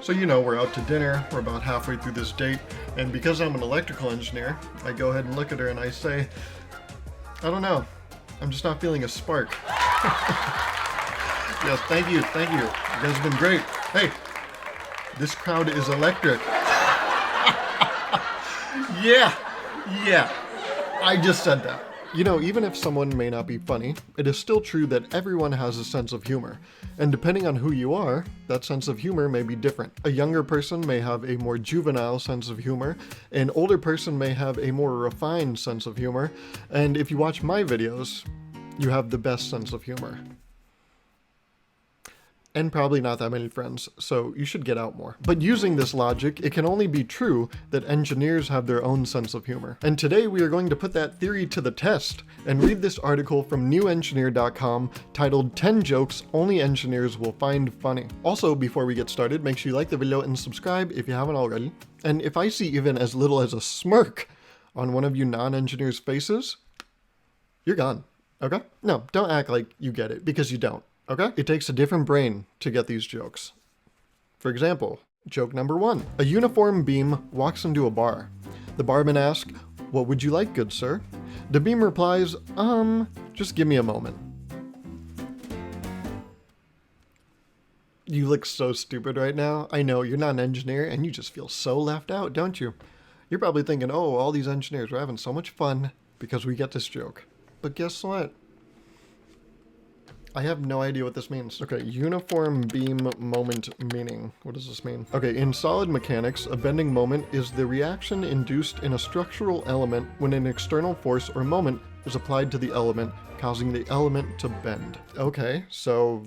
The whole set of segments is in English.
So you know, we're out to dinner, we're about halfway through this date, and because I'm an electrical engineer, I go ahead and look at her and I say, I don't know, I'm just not feeling a spark. Yes, thank you. You guys have been great. Hey, this crowd is electric. Yeah, I just said that. You know, even if someone may not be funny, it is still true that everyone has a sense of humor. And depending on who you are, that sense of humor may be different. A younger person may have a more juvenile sense of humor, an older person may have a more refined sense of humor, and if you watch my videos, you have the best sense of humor. And probably not that many friends, so you should get out more. But using this logic, it can only be true that engineers have their own sense of humor. And today we are going to put that theory to the test and read this article from newengineer.com titled 10 Jokes Only Engineers Will Find Funny. Also, before we get started, make sure you like the video and subscribe if you haven't already. And if I see even as little as a smirk on one of you non-engineers' faces, you're gone, okay? No, don't act like you get it, because you don't. Okay? It takes a different brain to get these jokes. For example, joke number 1. A uniform beam walks into a bar. The barman asks, "What would you like, good sir?" The beam replies, just give me a moment. You look so stupid right now. I know, you're not an engineer and you just feel so left out, don't you? You're probably thinking, oh, all these engineers are having so much fun because we get this joke. But guess what? I have no idea what this means. Okay, uniform beam moment meaning. What does this mean? Okay, in solid mechanics, a bending moment is the reaction induced in a structural element when an external force or moment is applied to the element, causing the element to bend. Okay, so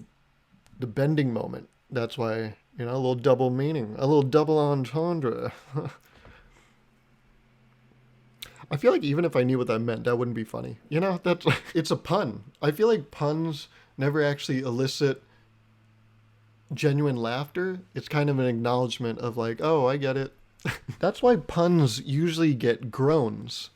the bending moment. That's why, you know, a little double meaning, a little double entendre. I feel like even if I knew what that meant, that wouldn't be funny. You know, it's a pun. I feel like puns never actually elicit genuine laughter. It's kind of an acknowledgement of like, oh, I get it. That's why puns usually get groans.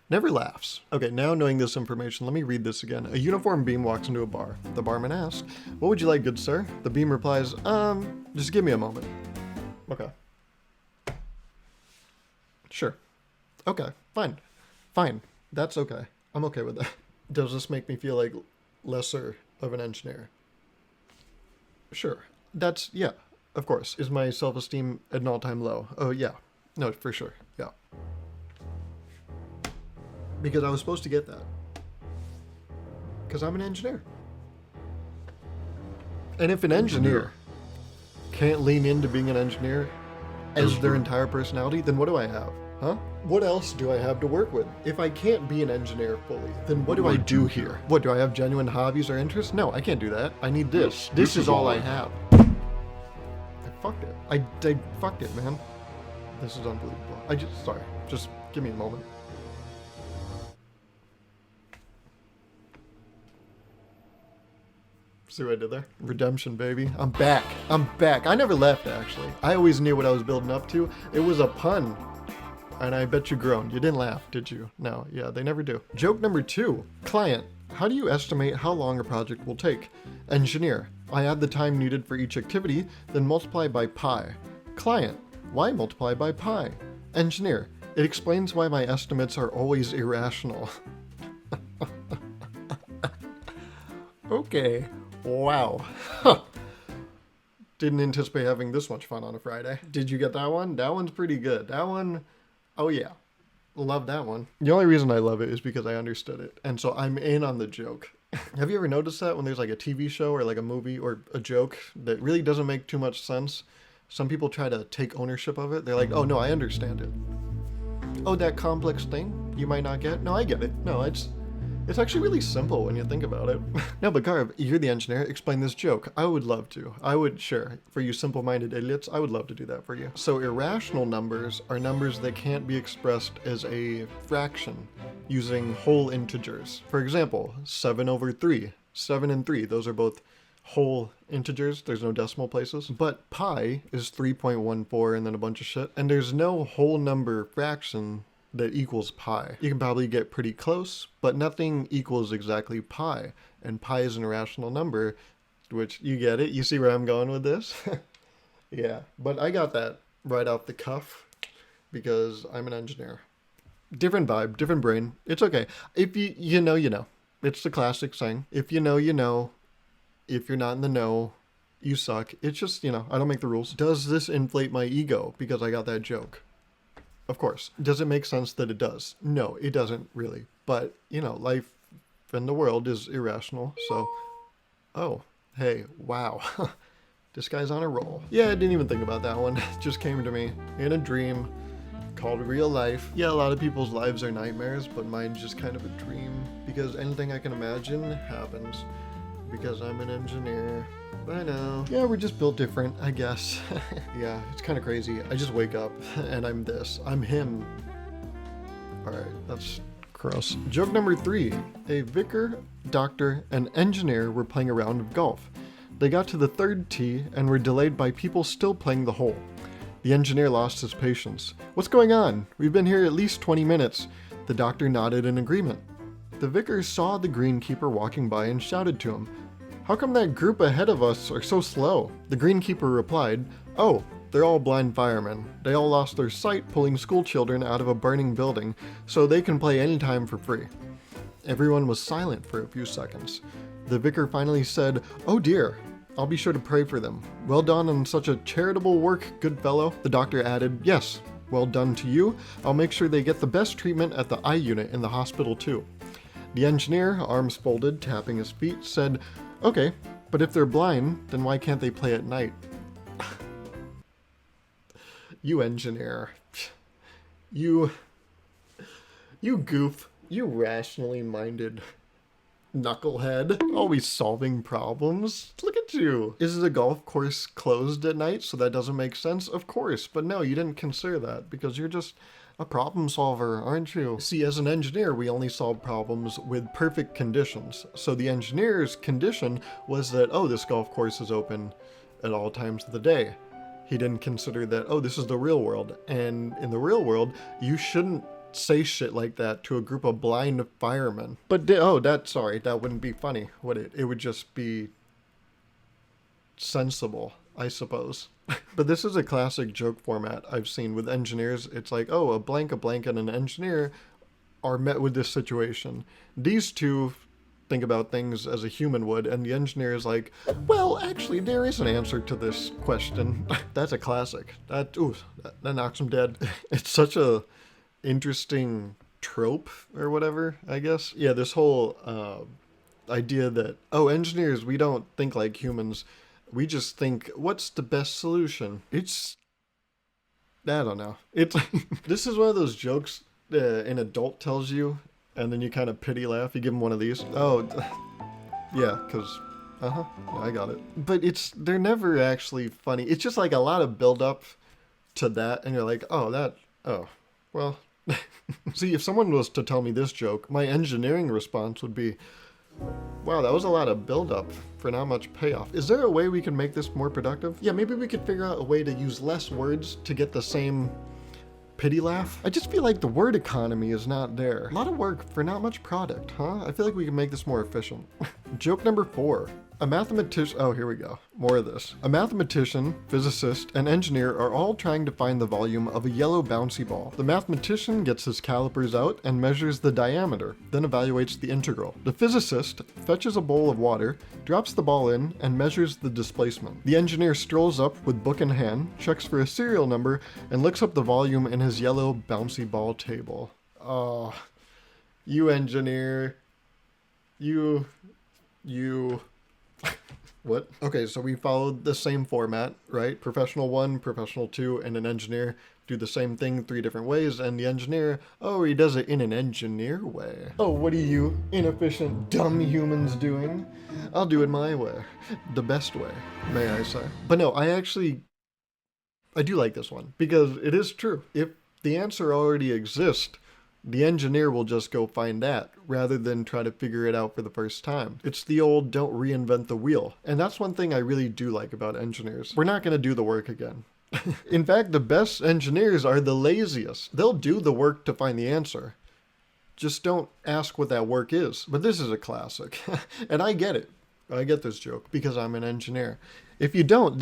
Never laughs. Okay, now knowing this information, let me read this again. A uniform beam walks into a bar. The barman asks, "What would you like, good sir?" The beam replies, just give me a moment. Okay. Sure. Okay, fine. That's okay. I'm okay with that. Does this make me feel like lesser of an engineer? Sure. Yeah, of course. Is my self-esteem at an all-time low? Oh, yeah. No, for sure. Yeah. Because I was supposed to get that. Because I'm an engineer. And if an engineer can't lean into being an engineer as their entire personality, then what do I have? Huh? What else do I have to work with? If I can't be an engineer fully, then what do I do here? What, do I have genuine hobbies or interests? No, I can't do that. I need this. This is all I have. I fucked it. I fucked it, man. This is unbelievable. Sorry. Just give me a moment. See what I did there? Redemption, baby. I'm back. I never left, actually. I always knew what I was building up to. It was a pun. And I bet you groaned. You didn't laugh, did you? No, yeah, they never do. Joke number 2. Client, how do you estimate how long a project will take? Engineer, I add the time needed for each activity, then multiply by pi. Client, why multiply by pi? Engineer, it explains why my estimates are always irrational. Okay, wow. Didn't anticipate having this much fun on a Friday. Did you get that one? That one's pretty good. That one... Oh yeah, love that one. The only reason I love it is because I understood it, and so I'm in on the joke. Have you ever noticed that when there's like a TV show or like a movie or a joke that really doesn't make too much sense, some people try to take ownership of it? They're like, oh no, I understand it. Oh, that complex thing you might not get? No, I get it. No, it's actually really simple when you think about it. No, but Gauruv, you're the engineer. Explain this joke. I would love to. Sure. For you simple-minded idiots, I would love to do that for you. So irrational numbers are numbers that can't be expressed as a fraction using whole integers. For example, 7/3. 7 and 3, those are both whole integers. There's no decimal places. But pi is 3.14 and then a bunch of shit. And there's no whole number fraction that equals pi. You can probably get pretty close, but nothing equals exactly pi. And pi is an irrational number, which, you get it? You see where I'm going with this? Yeah, but I got that right off the cuff because I'm an engineer. Different vibe, different brain. It's okay. If you know, you know. It's the classic saying. If you know, you know. If you're not in the know, you suck. It's just, I don't make the rules. Does this inflate my ego because I got that joke? Of course. Does it make sense that it does? No, it doesn't really. But, life in the world is irrational. So, oh, hey, wow. This guy's on a roll. Yeah, I didn't even think about that one. It just came to me in a dream called real life. Yeah, a lot of people's lives are nightmares, but mine's just kind of a dream because anything I can imagine happens because I'm an engineer. I know. Yeah, we're just built different, I guess. Yeah, it's kind of crazy. I just wake up and I'm this. I'm him. Alright, that's gross. Joke number 3. A vicar, doctor, and engineer were playing a round of golf. They got to the third tee and were delayed by people still playing the hole. The engineer lost his patience. What's going on? We've been here at least 20 minutes. The doctor nodded in agreement. The vicar saw the greenkeeper walking by and shouted to him, "How come that group ahead of us are so slow?" The greenkeeper replied, "Oh, they're all blind firemen. They all lost their sight pulling school children out of a burning building, so they can play anytime for free." Everyone was silent for a few seconds. The vicar finally said, "Oh dear. I'll be sure to pray for them. Well done on such a charitable work, good fellow." The doctor added, "Yes, well done to you. I'll make sure they get the best treatment at the eye unit in the hospital too." The engineer, arms folded, tapping his feet, said, "Okay, but if they're blind, then why can't they play at night?" You engineer. You goof. You rationally minded knucklehead. Always solving problems. Look at you. Is the golf course closed at night so that doesn't make sense? Of course, but no, you didn't consider that because you're just a problem solver, aren't you? See, as an engineer, we only solve problems with perfect conditions. So the engineer's condition was that, oh, this golf course is open at all times of the day. He didn't consider that, oh, this is the real world. And in the real world, you shouldn't say shit like that to a group of blind firemen. But, that wouldn't be funny, would it? It would just be sensible, I suppose. But this is a classic joke format I've seen with engineers. It's like, oh, a blank, and an engineer are met with this situation. These two think about things as a human would, and the engineer is like, well, actually, there is an answer to this question. That's a classic. That knocks him dead. It's such a interesting trope or whatever, I guess. Yeah, this whole idea that, oh, engineers, we don't think like humans. We just think, what's the best solution? I don't know. This is one of those jokes an adult tells you, and then you kind of pity laugh. You give them one of these. Oh, yeah, because, I got it. But they're never actually funny. It's just like a lot of build up to that, and you're like, well. See, if someone was to tell me this joke, my engineering response would be, wow, that was a lot of build-up for not much payoff. Is there a way we can make this more productive? Yeah, maybe we could figure out a way to use less words to get the same pity laugh. I just feel like the word economy is not there. A lot of work for not much product, huh? I feel like we can make this more efficient. Joke number 4. A mathematician, oh, here we go. More of this. A mathematician, physicist, and engineer are all trying to find the volume of a yellow bouncy ball. The mathematician gets his calipers out and measures the diameter, then evaluates the integral. The physicist fetches a bowl of water, drops the ball in, and measures the displacement. The engineer strolls up with book in hand, checks for a serial number, and looks up the volume in his yellow bouncy ball table. Oh, you engineer. You... What? Okay, so we followed the same format, right? Professional 1, professional 2, and an engineer do the same thing 3 different ways, and the engineer, oh, he does it in an engineer way. Oh, what are you inefficient, dumb humans doing? I'll do it my way. The best way, may I say. But no, I do like this one, because it is true. If the answer already exists, the engineer will just go find that rather than try to figure it out for the first time. It's the old don't reinvent the wheel. And that's one thing I really do like about engineers. We're not going to do the work again. In fact, the best engineers are the laziest. They'll do the work to find the answer. Just don't ask what that work is. But this is a classic. And I get it. I get this joke because I'm an engineer. If you don't,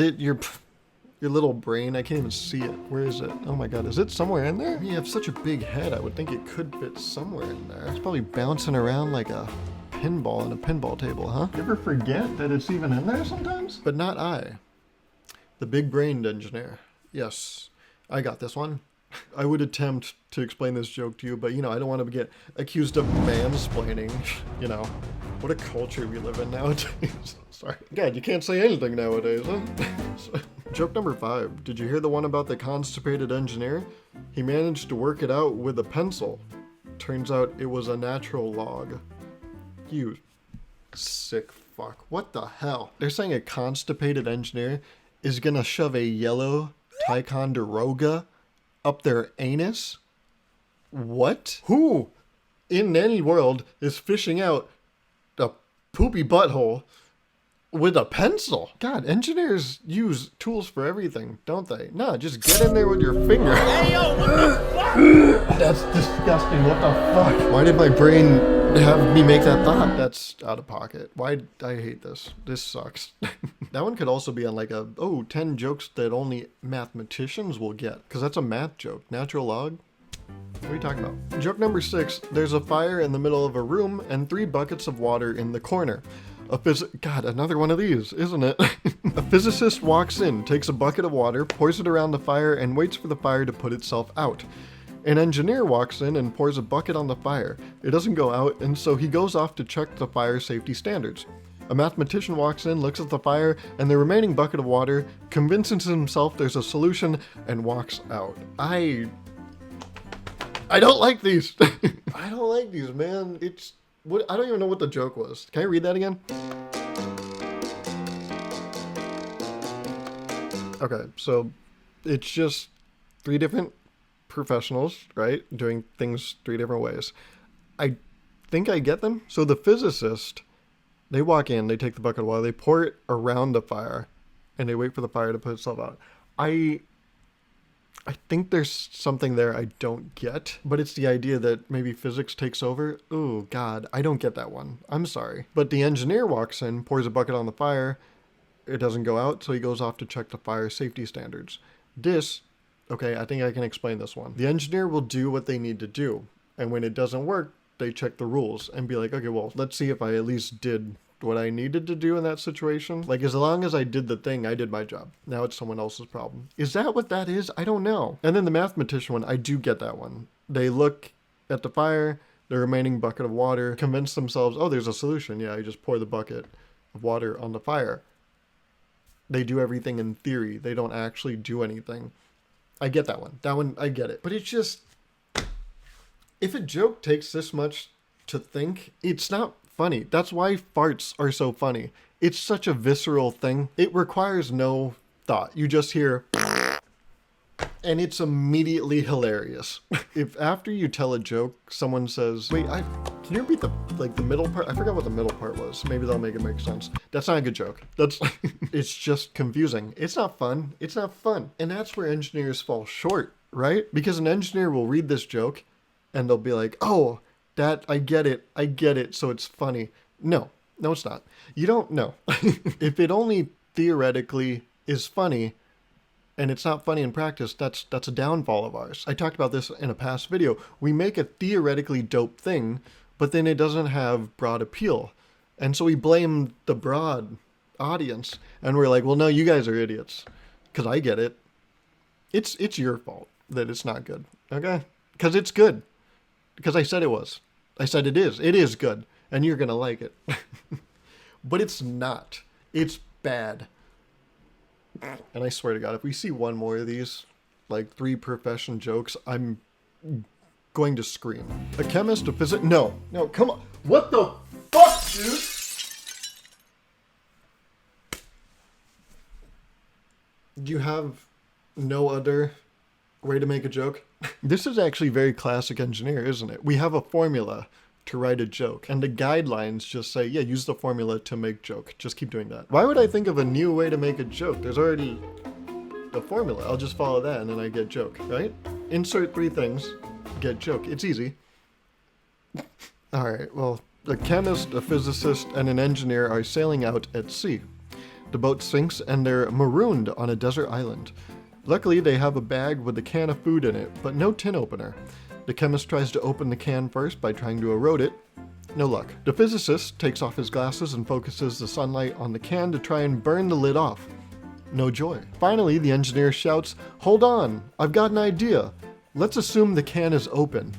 Your little brain, I can't even see it. Where is it? Oh my god, is it somewhere in there? You have such a big head, I would think it could fit somewhere in there. It's probably bouncing around like a pinball in a pinball table, huh? You ever forget that it's even in there sometimes? But not I. The big-brained engineer. Yes, I got this one. I would attempt to explain this joke to you, but you know, I don't want to get accused of mansplaining, you know. What a culture we live in nowadays. Sorry. God, you can't say anything nowadays, huh? Joke number 5. Did you hear the one about the constipated engineer? He managed to work it out with a pencil. Turns out it was a natural log. You sick fuck. What the hell? They're saying a constipated engineer is gonna shove a yellow Ticonderoga up their anus? What? Who in any world is fishing out a poopy butthole with a pencil? God, engineers use tools for everything, don't they? No, just get in there with your finger. Hey, yo, what the fuck? That's disgusting. What the fuck? Why did my brain have me make that thought? That's out of pocket. Why? I hate this. This sucks. That one could also be on like a, 10 jokes that only mathematicians will get. Because that's a math joke. Natural log? What are you talking about? Joke number 6. There's a fire in the middle of a room and 3 buckets of water in the corner. God, another one of these, isn't it? A physicist walks in, takes a bucket of water, pours it around the fire, and waits for the fire to put itself out. An engineer walks in and pours a bucket on the fire. It doesn't go out, and so he goes off to check the fire safety standards. A mathematician walks in, looks at the fire and the remaining bucket of water, convinces himself there's a solution, and walks out. I don't like these. I don't like these, man. I don't even know what the joke was. Can I read that again? Okay, so it's just 3 different professionals, right? Doing things 3 different ways. I think I get them. So the physicist, they walk in, they take the bucket of water, they pour it around the fire, and they wait for the fire to put itself out. I think there's something there I don't get, but it's the idea that maybe physics takes over. Oh, God, I don't get that one. I'm sorry. But the engineer walks in, pours a bucket on the fire. It doesn't go out, so he goes off to check the fire safety standards. Okay, I think I can explain this one. The engineer will do what they need to do, and when it doesn't work, they check the rules and be like, okay, well, let's see if I at least did what I needed to do in that situation. Like, as long as I did the thing, I did my job. Now it's someone else's problem. Is that what that is? I don't know. And then the mathematician one, I do get that one. They look at the fire, the remaining bucket of water, convince themselves, oh, there's a solution. Yeah, you just pour the bucket of water on the fire. They do everything in theory. They don't actually do anything. I get that one. That one, I get it. But it's just, if a joke takes this much to think, it's not funny. That's why farts are so funny. It's such a visceral thing. It requires no thought. You just hear, and it's immediately hilarious. If after you tell a joke, someone says, wait, can you repeat the middle part? I forgot what the middle part was. Maybe that'll make it make sense. That's not a good joke. It's just confusing. It's not fun. It's not fun. And that's where engineers fall short, right? Because an engineer will read this joke and they'll be like, oh, I get it, so it's funny. No, it's not. You don't know. If it only theoretically is funny, and it's not funny in practice, that's a downfall of ours. I talked about this in a past video. We make a theoretically dope thing, but then it doesn't have broad appeal. And so we blame the broad audience, and we're like, well, no, you guys are idiots, because I get it. It's your fault that it's not good, okay? Because it's good. Because I said it was. I said it is. It is good. And you're going to like it. But it's not. It's bad. And I swear to God, if we see one more of these, like 3 profession jokes, I'm going to scream. A chemist, a physicist. No, come on. What the fuck, dude? Do you have no other way to make a joke? This is actually very classic engineer, isn't it? We have a formula to write a joke, and the guidelines just say, yeah, use the formula to make joke. Just keep doing that. Why would I think of a new way to make a joke? There's already a formula. I'll just follow that and then I get joke, right? Insert 3 things, get joke. It's easy. All right, well, a chemist, a physicist, and an engineer are sailing out at sea. The boat sinks and they're marooned on a desert island. Luckily, they have a bag with a can of food in it, but no tin opener. The chemist tries to open the can first by trying to erode it. No luck. The physicist takes off his glasses and focuses the sunlight on the can to try and burn the lid off. No joy. Finally, the engineer shouts, "Hold on, I've got an idea. Let's assume the can is open."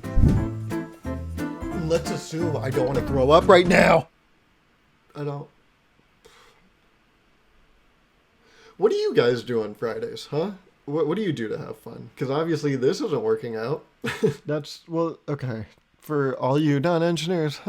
Let's assume I don't want to throw up right now. I don't. What do you guys do on Fridays, huh? What do you do to have fun? Because obviously this isn't working out. Well, okay. For all you non-engineers,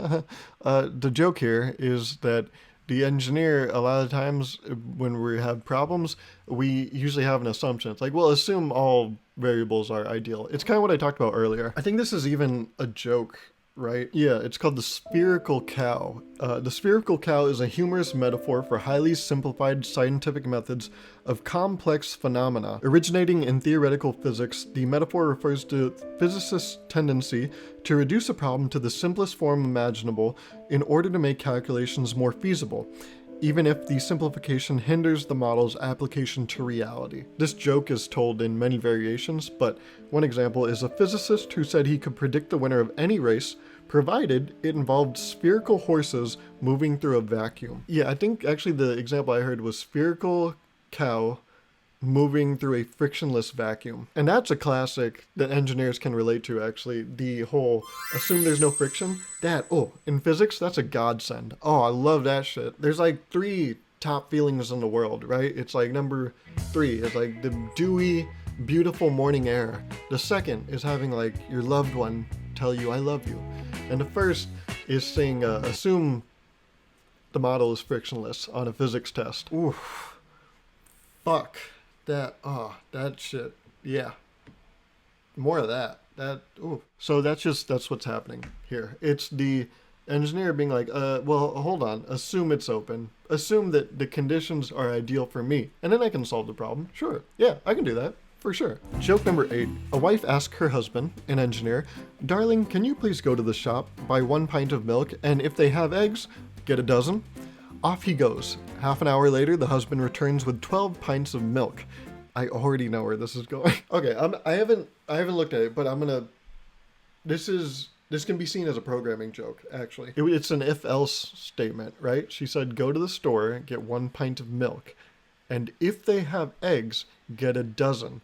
the joke here is that the engineer, a lot of times when we have problems, we usually have an assumption. It's like, well, assume all variables are ideal. It's kind of what I talked about earlier. I think this is even a joke, right? Yeah, it's called the spherical cow. The spherical cow is a humorous metaphor for highly simplified scientific methods of complex phenomena. Originating in theoretical physics, the metaphor refers to physicists' tendency to reduce a problem to the simplest form imaginable in order to make calculations more feasible, even if the simplification hinders the model's application to reality. This joke is told in many variations, but one example is a physicist who said he could predict the winner of any race, provided it involved spherical horses moving through a vacuum. Yeah, I think actually the example I heard was spherical cow moving through a frictionless vacuum. And that's a classic that engineers can relate to, actually. The whole assume there's no friction. In physics, that's a godsend. Oh, I love that shit. There's like 3 top feelings in the world, right? It's like number 3 is like the dewy, beautiful morning air. The second is having like your loved one tell you I love you. And the first is saying assume the model is frictionless on a physics test. Oof. Fuck. That shit. Yeah. More of that. So that's what's happening here. It's the engineer being like, well, hold on. Assume it's open. Assume that the conditions are ideal for me. And then I can solve the problem. Sure. Yeah, I can do that. For sure. Joke number 8. A wife asks her husband, an engineer, "Darling, can you please go to the shop, buy 1 pint of milk, and if they have eggs, get a dozen?" Off he goes. Half an hour later, the husband returns with 12 pints of milk. I already know where this is going. Okay, I haven't looked at it, but I'm gonna. This can be seen as a programming joke. Actually, it's an if-else statement, right? She said, "Go to the store, get 1 pint of milk, and if they have eggs, get a dozen."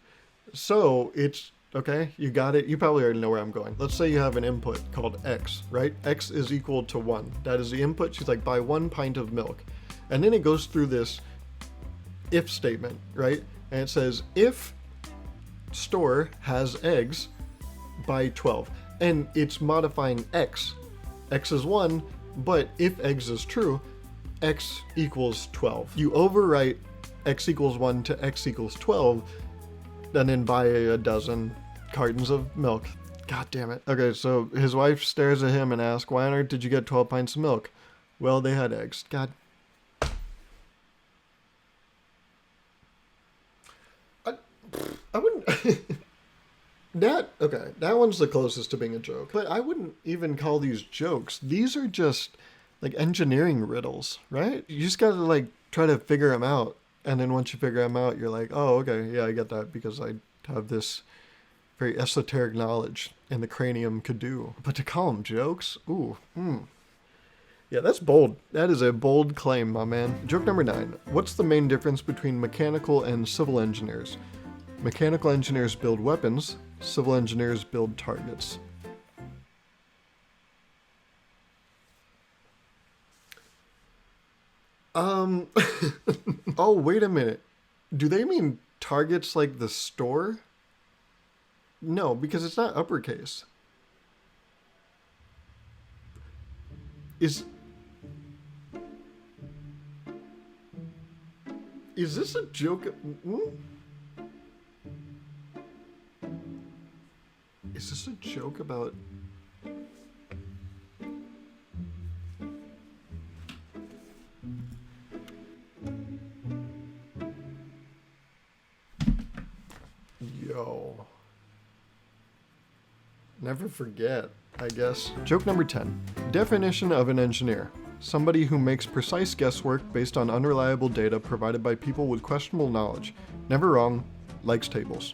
So it's okay. You got it. You probably already know where I'm going. Let's say you have an input called X, right? X is equal to 1. That is the input. She's like, buy 1 pint of milk. And then it goes through this if statement, right? And it says, if store has eggs, buy 12. And it's modifying X. X is 1, but if eggs is true, X equals 12. You overwrite X equals 1 to X equals 12, and then buy a dozen cartons of milk. God damn it. Okay, so his wife stares at him and asks, "Why on earth did you get 12 pints of milk?" "Well, they had eggs." God. I wouldn't. That one's the closest to being a joke. But I wouldn't even call these jokes. These are just like engineering riddles, right? You just gotta like try to figure them out. And then once you figure them out, you're like, oh, okay, yeah, I get that because I have this very esoteric knowledge and the cranium could do. But to call them jokes? Yeah, that's bold. That is a bold claim, my man. Joke number 9. What's the main difference between mechanical and civil engineers? Mechanical engineers build weapons. Civil engineers build targets. Oh, wait a minute. Do they mean targets like the store? No, because it's not uppercase. Is this a joke? Is this a joke about... Yo. Never forget, I guess. Joke number 10. Definition of an engineer. Somebody who makes precise guesswork based on unreliable data provided by people with questionable knowledge. Never wrong, likes tables.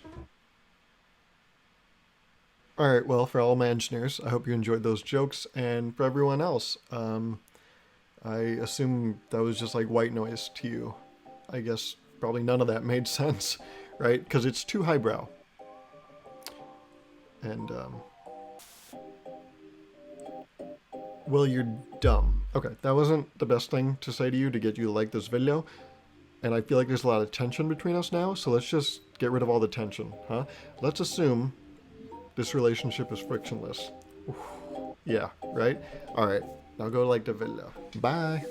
Alright, well, for all my engineers, I hope you enjoyed those jokes, and for everyone else, I assume that was just like white noise to you. I guess probably none of that made sense, right? Because it's too highbrow. And, well, you're dumb. Okay, that wasn't the best thing to say to you to get you to like this video. And I feel like there's a lot of tension between us now, so let's just get rid of all the tension, huh? Let's assume this relationship is frictionless. Yeah, right? Alright, now go like the video. Bye!